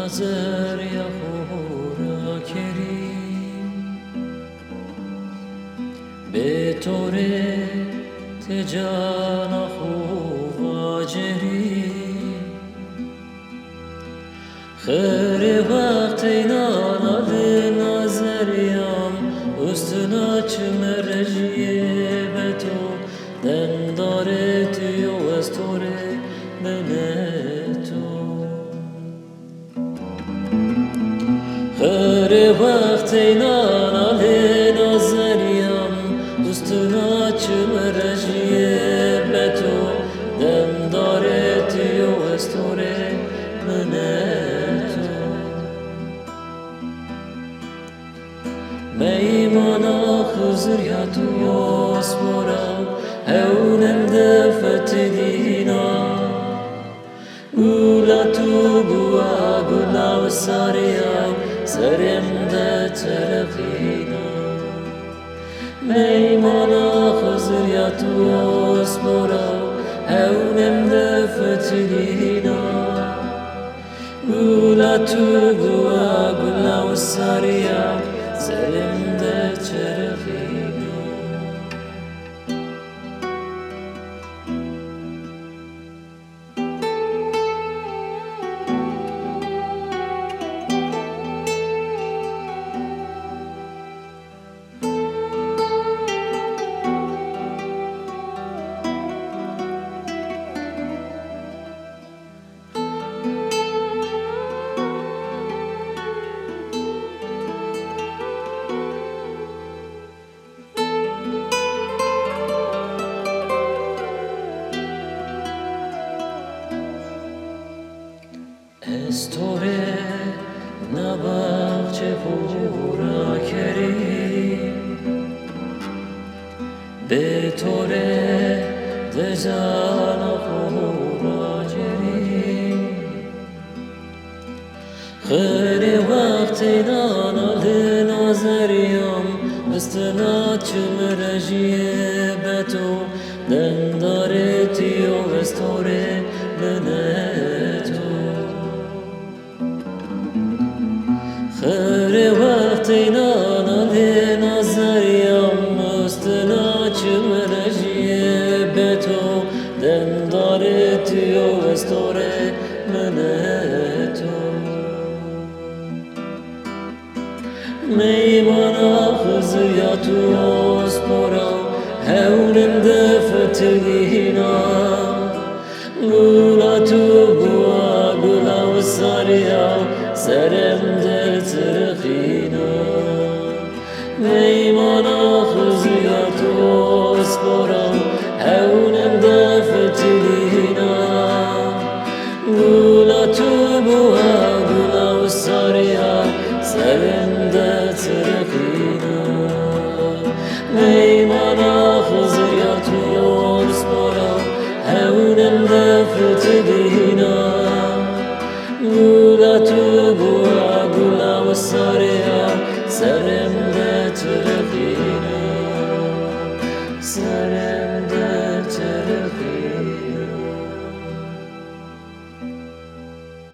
نظر یهورا کریم به طور تجانا خوب جری خیر وقت اینا نظریم استنا چمرجیه به تو دنداره تیو استوره بله تو خیر وقت اینا نظریم استنا چمرجیه به تو دنداره تیو استوره بله میمانا خزر یا تو اسمورا هونم دفت دینا گولا تو بوا گولا و ساریا سرم ده ترقینا میمانا خزر یا تو اسمورا هونم دفت دینا گولا تو بوا گولا و ساریا سرنده چرخینا استوره نباغچه پورا کریم به طوره دزانا پورا جریم خیلی وقتی نانه نظریم استنا چمرجیه به تو دنداره تیو استوره بله تو خیر وقتی نانه نظریم استنا چمرجیه به تو دنداره تیو استوره بله تو میمانا خزر یا تو اسپورا هونم دفت دینا گولا تو بوا گولا و ساریا سرم ده ترخینا میمانا خزر یا تو اسپورا هونم دفت دینا گولا تو بوا گولا و ساریا سرم ده ترخینا میمانا خزر یا تو اسپورا هونم دفت دینا